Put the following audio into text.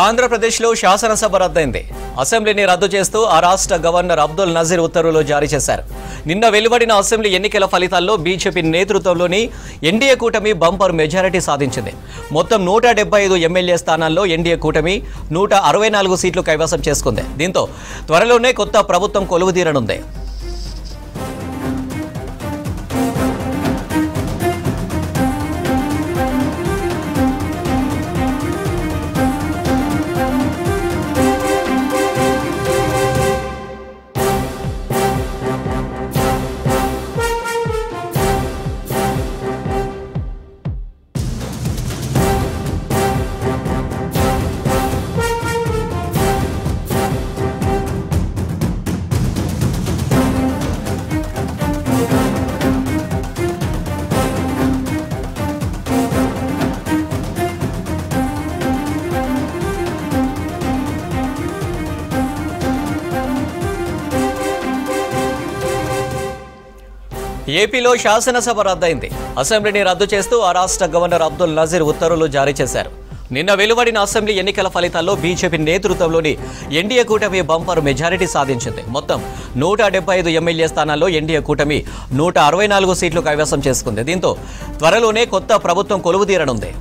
ఆంధ్రప్రదేశ్లో శాసనసభ రద్దయింది. అసెంబ్లీని రద్దు చేస్తూ ఆ రాష్ట్ర గవర్నర్ అబ్దుల్ నజీర్ ఉత్తర్వులు జారీ చేశారు. నిన్న వెలువడిన అసెంబ్లీ ఎన్నికల ఫలితాల్లో బీజేపీ నేతృత్వంలోని ఎన్డీఏ కూటమి బంపర్ మెజారిటీ సాధించింది. మొత్తం 175 ఎమ్మెల్యే స్థానాల్లో ఎన్డీఏ కూటమి 164 సీట్లు కైవసం చేసుకుంది. దీంతో త్వరలోనే కొత్త ప్రభుత్వం కొలువుదీరనుంది. ఏపీలో శాసనసభ రద్దయింది. అసెంబ్లీని రద్దు చేస్తూ ఆ రాష్ట్ర గవర్నర్ అబ్దుల్ నజీర్ ఉత్తర్వులు జారీ చేశారు. నిన్న వెలువడిన అసెంబ్లీ ఎన్నికల ఫలితాల్లో బీజేపీ నేతృత్వంలోని ఎన్డీఏ కూటమి బంపర్ మెజారిటీ సాధించింది. మొత్తం 175 ఎమ్మెల్యే స్థానాల్లో ఎన్డీఏ కూటమి 164 సీట్లు కైవసం చేసుకుంది. దీంతో త్వరలోనే కొత్త ప్రభుత్వం కొలువుదీరనుంది.